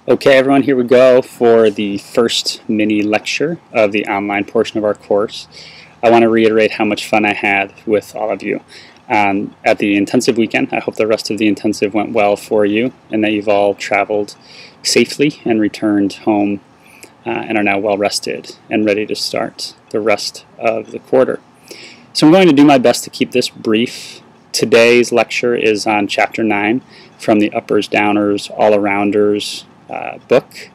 Okay, everyone, here we go for the first mini lecture of the online portion of our course. I want to reiterate how much fun I had with all of you at the intensive weekend. I hope the rest of the intensive went well for you and that you've all traveled safely and returned home and are now well rested and ready to start the rest of the quarter. So I'm going to do my best to keep this brief. Today's lecture is on Chapter 9 from the Uppers, Downers, All-Arounders book.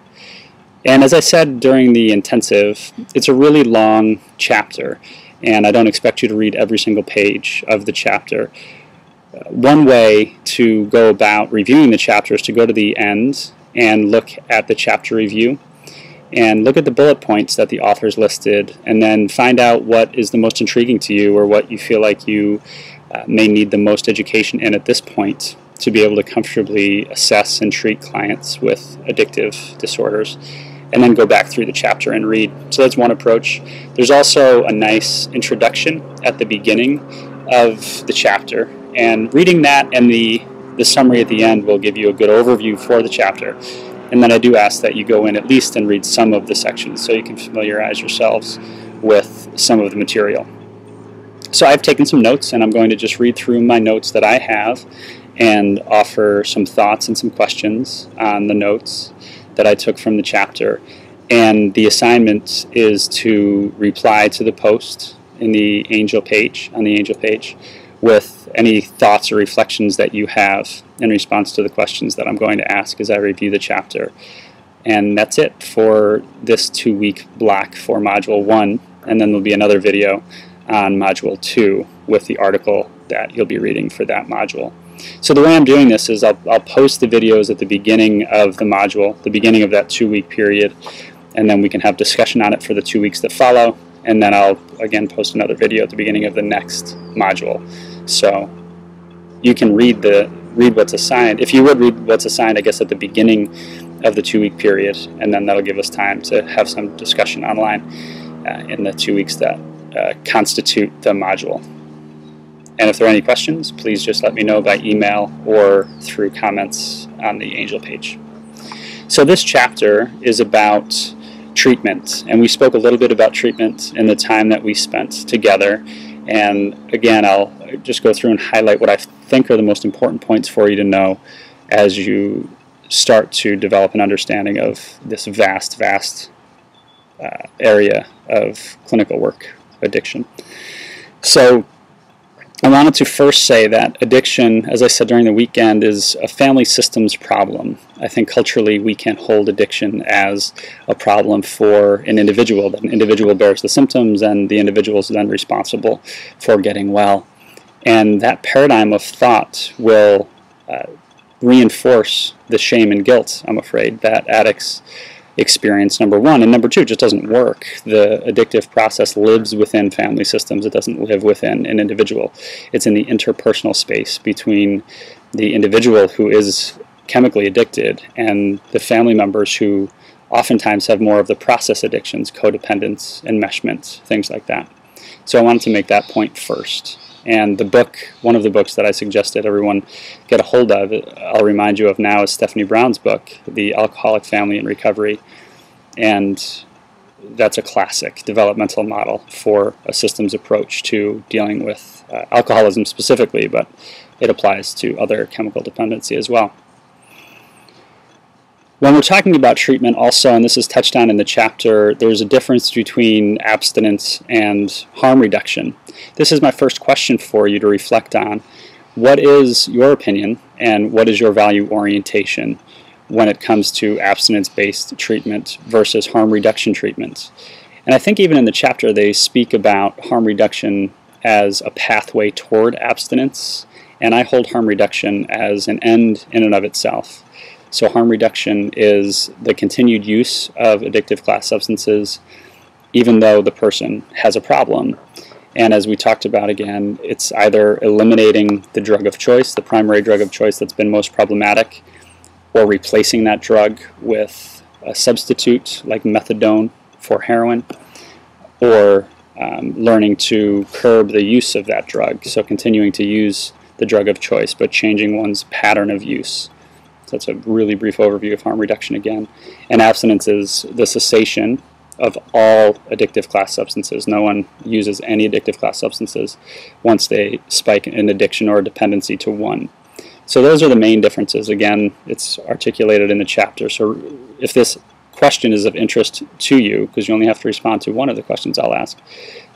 And as I said during the intensive, it's a really long chapter, and I don't expect you to read every single page of the chapter. One way to go about reviewing the chapter is to go to the end and look at the chapter review and look at the bullet points that the authors listed, and then find out what is the most intriguing to you or what you feel like you may need the most education in at this point to be able to comfortably assess and treat clients with addictive disorders, and then go back through the chapter and read. So that's one approach. There's also a nice introduction at the beginning of the chapter, and reading that and the summary at the end will give you a good overview for the chapter. And then I do ask that you go in at least and read some of the sections so you can familiarize yourselves with some of the material. So I've taken some notes, and I'm going to just read through my notes that I have and offer some thoughts and some questions on the notes that I took from the chapter. And the assignment is to reply to the post in the Angel page, on the Angel page, with any thoughts or reflections that you have in response to the questions that I'm going to ask as I review the chapter. And that's it for this 2-week block for Module 1, and then there'll be another video on Module 2 with the article that you'll be reading for that module. So the way I'm doing this is I'll post the videos at the beginning of the module, the beginning of that 2-week period, and then we can have discussion on it for the 2 weeks that follow, and then I'll again post another video at the beginning of the next module. So you can read what's assigned. If you would read what's assigned, I guess, at the beginning of the 2-week period, and then that'll give us time to have some discussion online in the 2 weeks that constitute the module. And if there are any questions, please just let me know by email or through comments on the Angel page. So this chapter is about treatment, and we spoke a little bit about treatment in the time that we spent together. And again, I'll just go through and highlight what I think are the most important points for you to know as you start to develop an understanding of this vast area of clinical work, addiction. So I wanted to first say that addiction, as I said during the weekend, is a family systems problem. I think culturally we can't hold addiction as a problem for an individual. That an individual bears the symptoms and the individual is then responsible for getting well. And that paradigm of thought will reinforce the shame and guilt, I'm afraid, that addicts experience, number one. And number two, it just doesn't work. The addictive process lives within family systems. It doesn't live within an individual. It's in the interpersonal space between the individual who is chemically addicted and the family members who oftentimes have more of the process addictions, codependence, enmeshment, things like that. So I wanted to make that point first. And the book, one of the books that I suggested everyone get a hold of, I'll remind you of now, is Stephanie Brown's book, The Alcoholic Family in Recovery. And that's a classic developmental model for a systems approach to dealing with alcoholism specifically, but it applies to other chemical dependency as well. When we're talking about treatment also, and this is touched on in the chapter, there's a difference between abstinence and harm reduction. This is my first question for you to reflect on. What is your opinion and what is your value orientation when it comes to abstinence-based treatment versus harm reduction treatment? And I think even in the chapter they speak about harm reduction as a pathway toward abstinence, and I hold harm reduction as an end in and of itself. So harm reduction is the continued use of addictive class substances even though the person has a problem. And as we talked about again, it's either eliminating the drug of choice, the primary drug of choice that's been most problematic, or replacing that drug with a substitute like methadone for heroin, or learning to curb the use of that drug, so continuing to use the drug of choice but changing one's pattern of use. So that's a really brief overview of harm reduction again. And abstinence is the cessation of all addictive class substances. No one uses any addictive class substances once they spike an addiction or a dependency to one. So those are the main differences. Again, it's articulated in the chapter. So if this question is of interest to you, because you only have to respond to one of the questions I'll ask,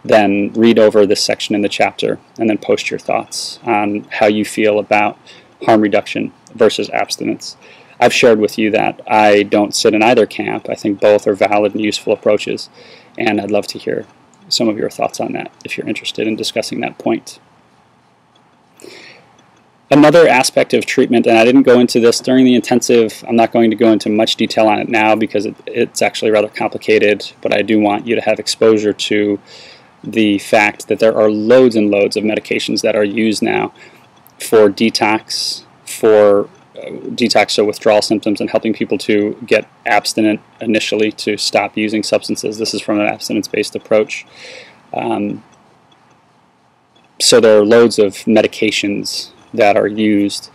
then read over this section in the chapter and then post your thoughts on how you feel about harm reduction versus abstinence. I've shared with you that I don't sit in either camp. I think both are valid and useful approaches, and I'd love to hear some of your thoughts on that if you're interested in discussing that point. Another aspect of treatment, and I didn't go into this during the intensive, I'm not going to go into much detail on it now because it's actually rather complicated, but I do want you to have exposure to the fact that there are loads and loads of medications that are used now for detox, so withdrawal symptoms, and helping people to get abstinent initially to stop using substances. This is from an abstinence-based approach. So there are loads of medications that are used,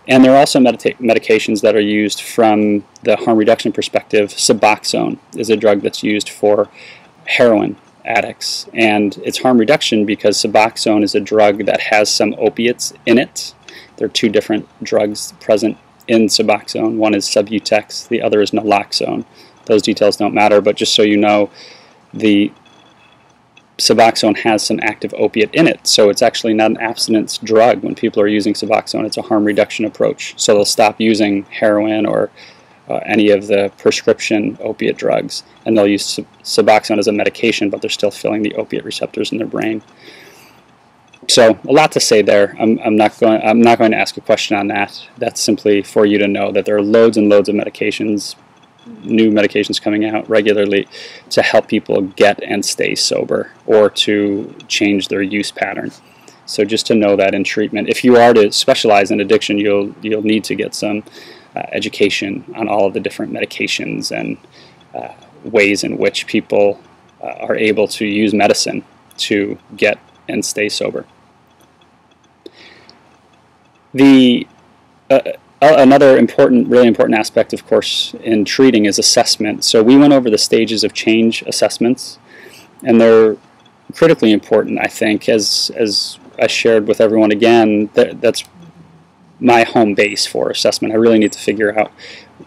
and there are also medications that are used from the harm reduction perspective. Suboxone is a drug that's used for heroin addicts, and it's harm reduction because Suboxone is a drug that has some opiates in it. There are two different drugs present in Suboxone. One is Subutex, the other is naloxone. Those details don't matter, but just so you know, the Suboxone has some active opiate in it, so it's actually not an abstinence drug. When people are using Suboxone, it's a harm reduction approach. So they'll stop using heroin or any of the prescription opiate drugs, and they'll use Suboxone as a medication, but they're still filling the opiate receptors in their brain. So a lot to say there. I'm not going to ask a question on that. That's simply for you to know that there are loads and loads of medications, new medications coming out regularly to help people get and stay sober or to change their use pattern. So just to know that in treatment, if you are to specialize in addiction, you'll need to get some education on all of the different medications and ways in which people are able to use medicine to get and stay sober. Another really important aspect, of course, in treating is assessment. So we went over the stages of change assessments, and they're critically important, I think, as I shared with everyone again. That's my home base for assessment. I really need to figure out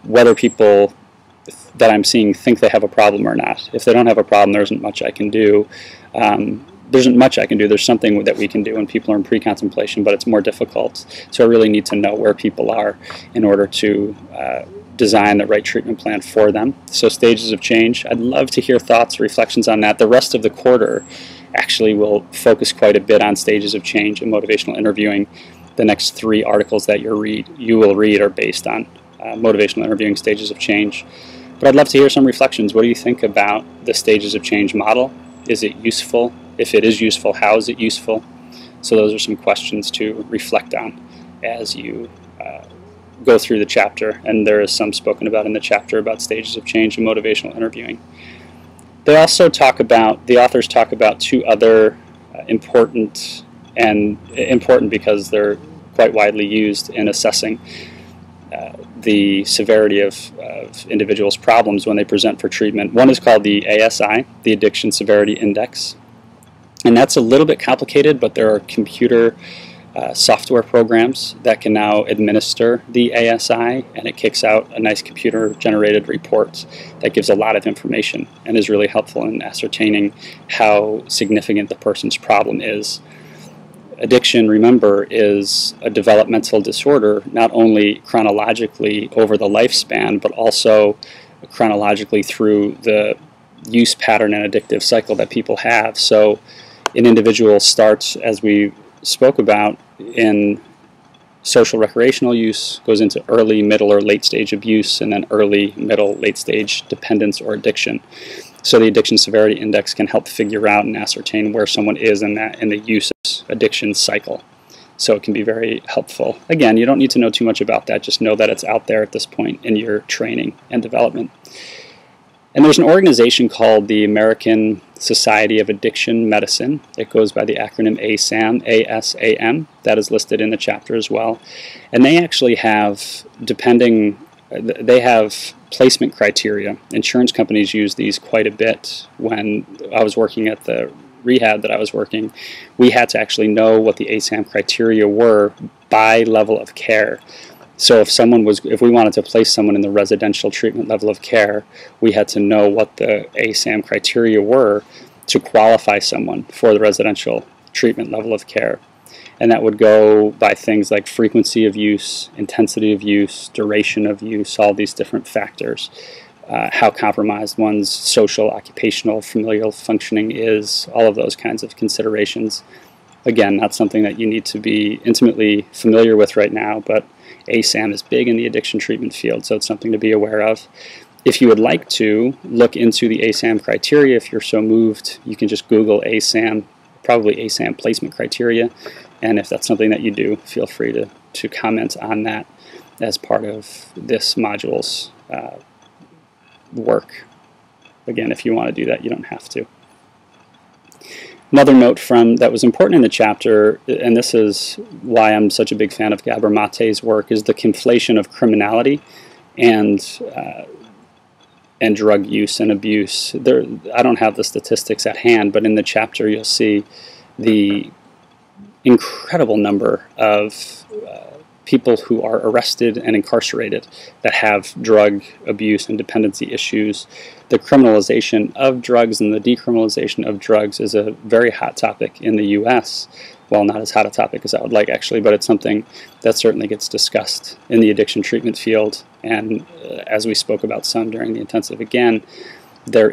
whether people that I'm seeing think they have a problem or not. If they don't have a problem, there isn't much I can do. There's something that we can do when people are in pre-contemplation, but it's more difficult. So I really need to know where people are in order to design the right treatment plan for them. So stages of change, I'd love to hear thoughts, reflections on that. The rest of the quarter actually will focus quite a bit on stages of change and motivational interviewing. The next 3 articles that you will read are based on motivational interviewing, stages of change. But I'd love to hear some reflections. What do you think about the stages of change model? Is it useful? If it is useful, how is it useful? So those are some questions to reflect on as you go through the chapter, and there is some spoken about in the chapter about stages of change and motivational interviewing. They also talk about, the authors talk about 2 other important because they're quite widely used in assessing the severity of individuals' problems when they present for treatment. One is called the ASI, the Addiction Severity Index, and that's a little bit complicated, but there are computer software programs that can now administer the ASI, and it kicks out a nice computer-generated report that gives a lot of information and is really helpful in ascertaining how significant the person's problem is. Addiction, remember, is a developmental disorder, not only chronologically over the lifespan, but also chronologically through the use pattern and addictive cycle that people have. So an individual starts, as we spoke about, in social recreational use, goes into early, middle, or late stage abuse, and then early, middle, late stage dependence or addiction. So the Addiction Severity Index can help figure out and ascertain where someone is in the use addiction cycle. So it can be very helpful. Again, you don't need to know too much about that, just know that it's out there at this point in your training and development. And there's an organization called the American Society of Addiction Medicine. It goes by the acronym ASAM, A-S-A-M. That is listed in the chapter as well. And they actually have, they have placement criteria. Insurance companies use these quite a bit. When I was working at the rehab that I was working, we had to actually know what the ASAM criteria were by level of care. So if we wanted to place someone in the residential treatment level of care, we had to know what the ASAM criteria were to qualify someone for the residential treatment level of care. And that would go by things like frequency of use, intensity of use, duration of use, all these different factors. How compromised one's social, occupational, familial functioning is, all of those kinds of considerations. Again, not something that you need to be intimately familiar with right now, but ASAM is big in the addiction treatment field, so it's something to be aware of. If you would like to look into the ASAM criteria, if you're so moved, you can just Google ASAM, probably ASAM placement criteria, and if that's something that you do, feel free to comment on that as part of this module's work. Again, if you want to do that, you don't have to. Another note that was important in the chapter, and this is why I'm such a big fan of Gabor Mate's work, is the conflation of criminality and drug use and abuse. I don't have the statistics at hand, but in the chapter you'll see the incredible number of people who are arrested and incarcerated that have drug abuse and dependency issues. The criminalization of drugs and the decriminalization of drugs is a very hot topic in the U.S. Well, not as hot a topic as I would like, actually, but it's something that certainly gets discussed in the addiction treatment field. And as we spoke about some during the intensive again, there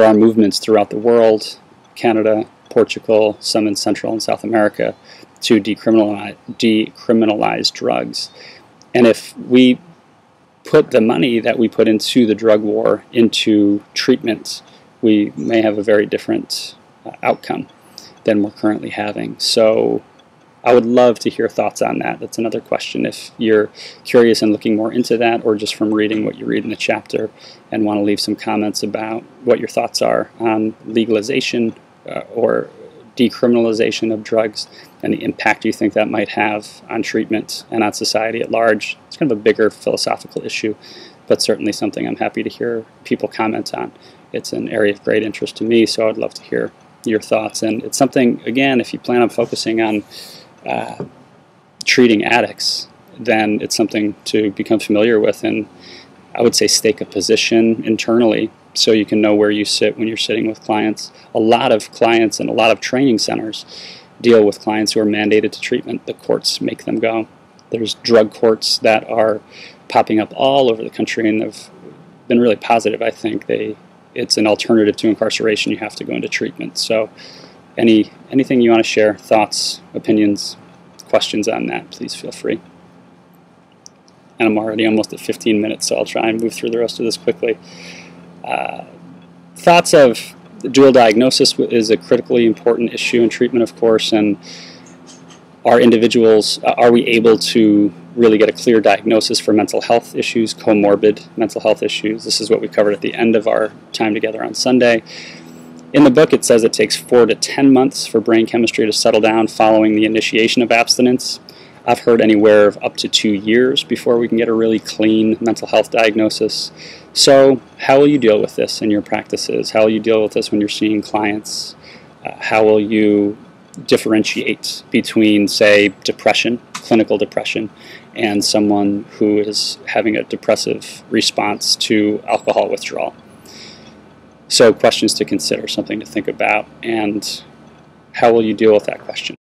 are movements throughout the world, Canada, Portugal, some in Central and South America, to decriminalize drugs. And if we put the money that we put into the drug war into treatment, we may have a very different outcome than we're currently having. So I would love to hear thoughts on that. That's another question. If you're curious and looking more into that, or just from reading what you read in the chapter and want to leave some comments about what your thoughts are on legalization or decriminalization of drugs and the impact you think that might have on treatment and on society at large. It's kind of a bigger philosophical issue, but certainly something I'm happy to hear people comment on. It's an area of great interest to me, so I'd love to hear your thoughts. And it's something, again, if you plan on focusing on treating addicts, then it's something to become familiar with, and I would say stake a position internally so you can know where you sit when you're sitting with clients. A lot of clients and a lot of training centers deal with clients who are mandated to treatment. The courts make them go. There's drug courts that are popping up all over the country, and they've been really positive, I think. It's an alternative to incarceration. You have to go into treatment. So anything you want to share, thoughts, opinions, questions on that, please feel free. And I'm already almost at 15 minutes, so I'll try and move through the rest of this quickly. Thoughts of dual diagnosis is a critically important issue in treatment, of course, and are we able to really get a clear diagnosis for mental health issues, comorbid mental health issues? This is what we covered at the end of our time together on Sunday. In the book, it says it takes 4 to 10 months for brain chemistry to settle down following the initiation of abstinence. I've heard anywhere of up to 2 years before we can get a really clean mental health diagnosis. So how will you deal with this in your practices? How will you deal with this when you're seeing clients? How will you differentiate between, say, depression, clinical depression, and someone who is having a depressive response to alcohol withdrawal? So questions to consider, something to think about, and how will you deal with that question?